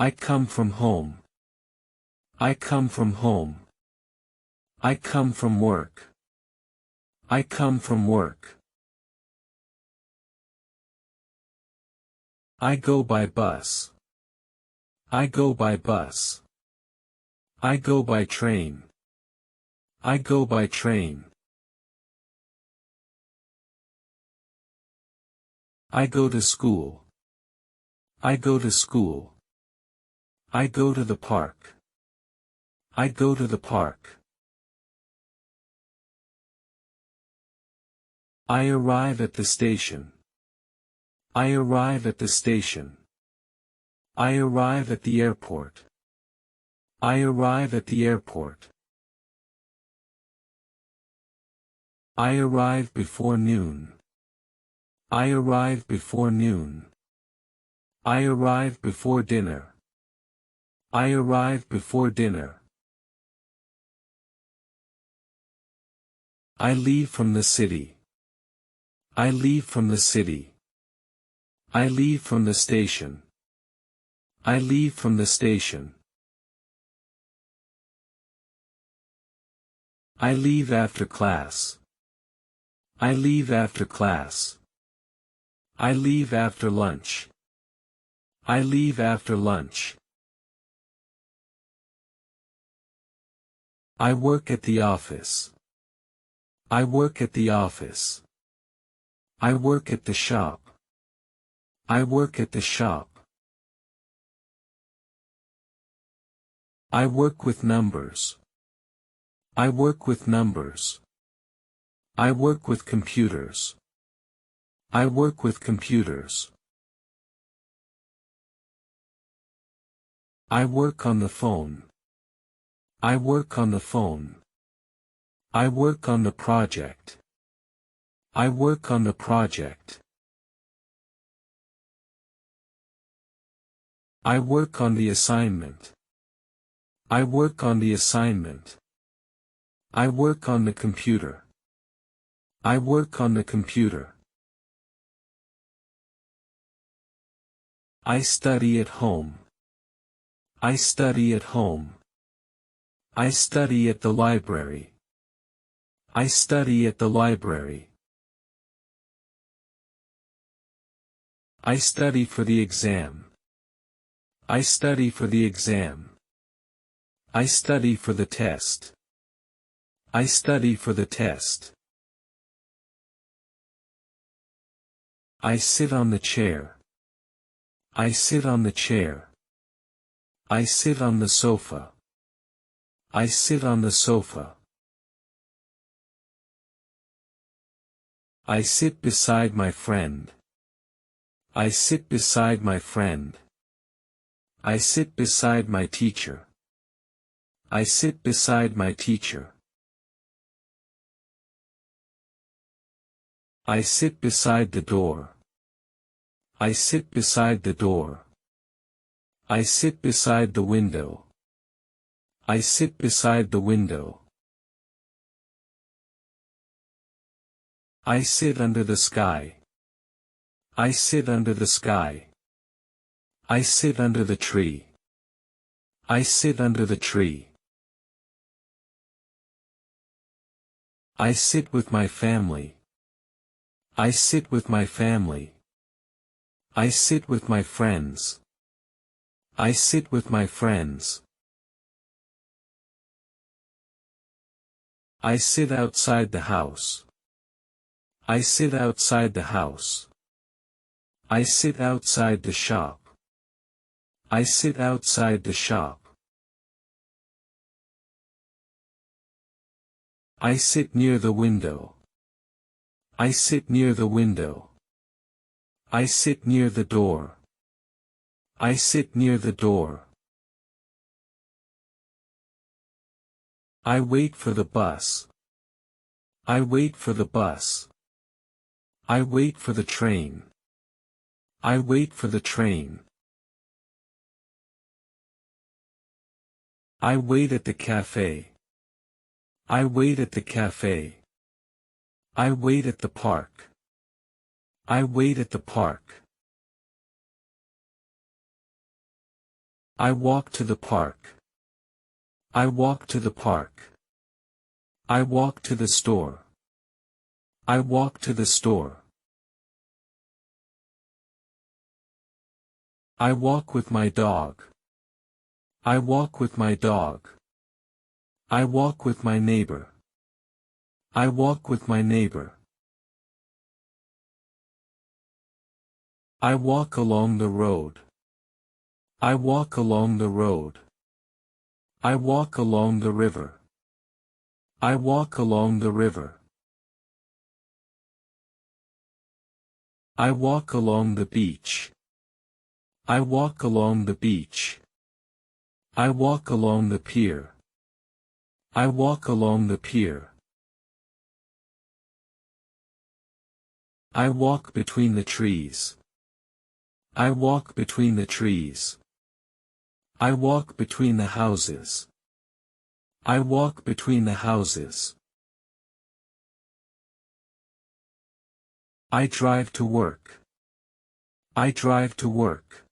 I come from home. I come from home. I come from work. I come from work. I go by bus. I go by bus. I go by train. I go by train. I go to school. I go to school. I go to the park. I go to the park. I arrive at the station. I arrive at the station. I arrive at the airport. I arrive at the airport. I arrive before noon. I arrive before noon. I arrive before dinner. I arrive before dinner. I leave from the city. I leave from the city. I leave from the station. I leave from the station. I leave after class. I leave after class. I leave after lunch. I leave after lunch. I work at the office. I work at the office. I work at the shop. I work at the shop. I work with numbers. I work with numbers. I work with computers. I work with computers. I work on the phone. I work on the phone. I work on the project. I work on the project. I work on the assignment. I work on the assignment. I work on the computer. I work on the computer. I study at home. I study at home. I study at the library. I study at the library. I study for the exam. I study for the exam. I study for the test. I study for the test. I sit on the chair. I sit on the chair. I sit on the sofa. I sit on the sofa. I sit beside my friend. I sit beside my friend. I sit beside my teacher. I sit beside my teacher. I sit beside the door. I sit beside the door. I sit beside the window. I sit beside the window. I sit under the sky. I sit under the sky. I sit under the tree. I sit under the tree. I sit with my family. I sit with my family. I sit with my friends. I sit with my friends. I sit outside the house. I sit outside the house. I sit outside the shop. I sit outside the shop. I sit near the window. I sit near the window. I sit near the door. I sit near the door. I wait for the bus. I wait for the bus. I wait for the train. I wait for the train. I wait at the cafe. I wait at the cafe. I wait at the park. I wait at the park. I walk to the park. I walk to the park. I walk to the store. I walk to the store. I walk with my dog. I walk with my dog. I walk with my neighbor. I walk with my neighbor. I walk along the road. I walk along the road. I walk along the river. I walk along the river. I walk along the beach. I walk along the beach. I walk along the pier. I walk along the pier. I walk between the trees. I walk between the trees. I walk between the houses. I walk between the houses. I drive to work. I drive to work.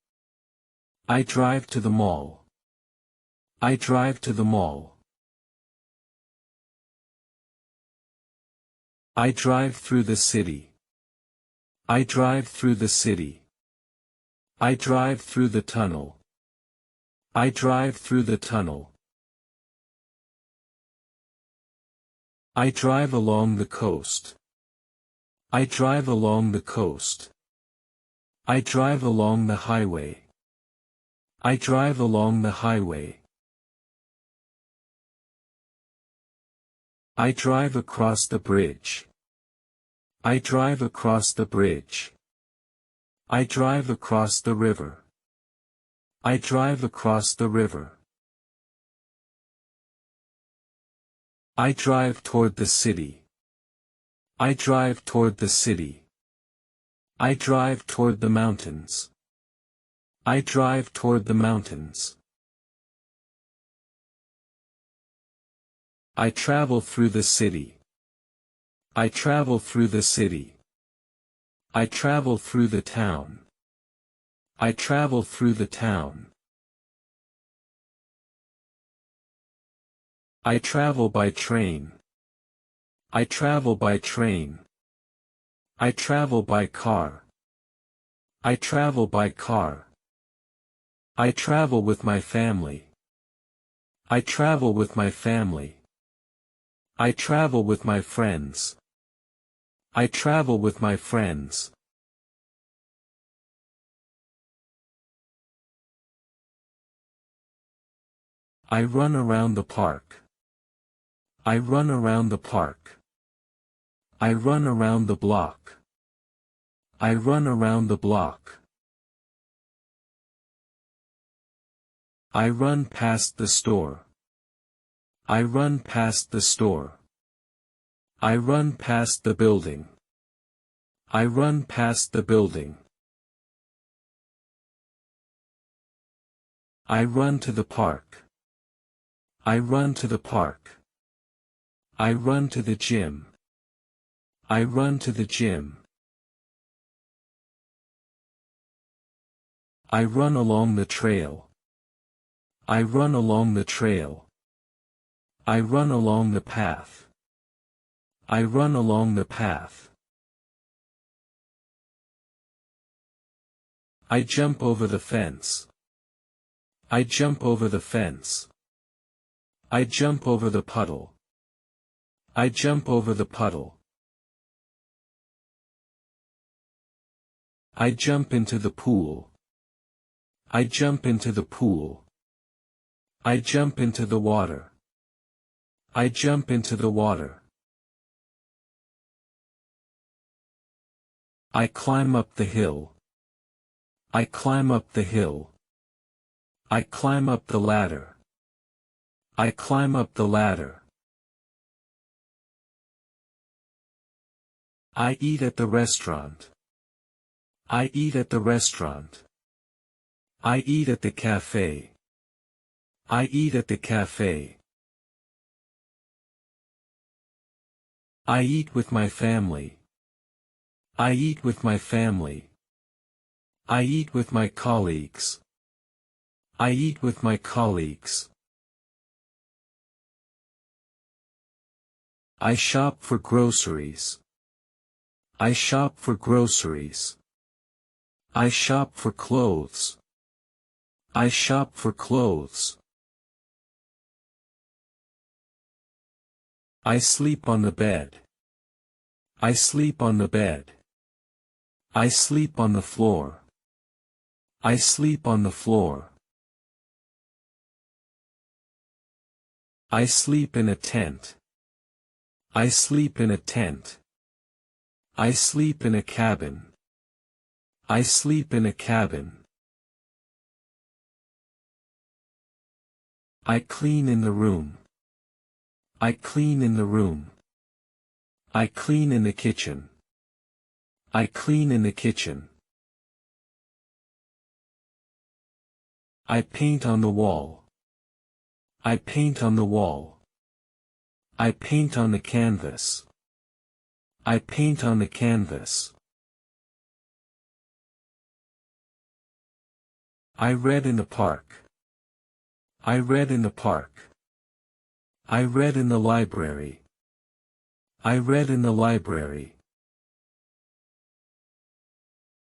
I drive to the mall. I drive to the mall. I drive through the city. I drive through the city. I drive through the tunnel. I drive through the tunnel. I drive along the coast. I drive along the coast. I drive along the highway. I drive along the highway. I drive across the bridge. I drive across the bridge. I drive across the river. I drive across the river. I drive toward the city. I drive toward the city. I drive toward the mountains. I drive toward the mountains. I travel through the city. I travel through the city. I travel through the town. I travel through the town. I travel by train. I travel by train. I travel by car. I travel by car. I travel with my family. I travel with my family. I travel with my friends. I travel with my friends. I run around the park. I run around the park. I run around the block. I run around the block. I run past the store. I run past the store. I run past the building. I run past the building. I run to the park. I run to the park. I run to the gym. I run to the gym. I run along the trail. I run along the trail. I run along the path. I run along the path. I jump over the fence. I jump over the fence. I jump over the puddle. I jump over the puddle. I jump into the pool. I jump into the pool. I jump into the water. I jump into the water. I climb up the hill. I climb up the hill. I climb up the ladder. I climb up the ladder. I eat at the restaurant. I eat at the restaurant. I eat at the cafe. I eat at the cafe. I eat with my family. I eat with my family. I eat with my colleagues. I eat with my colleagues. I shop for groceries. I shop for groceries. I shop for clothes. I shop for clothes. I sleep on the bed. I sleep on the bed. I sleep on the floor. I sleep on the floor. I sleep in a tent. I sleep in a tent. I sleep in a cabin. I sleep in a cabin. I clean in the room. I clean in the room. I clean in the kitchen. I clean in the kitchen. I paint on the wall. I paint on the wall. I paint on the canvas. I paint on the canvas. I read in the park. I read in the park. I read in the library. I read in the library.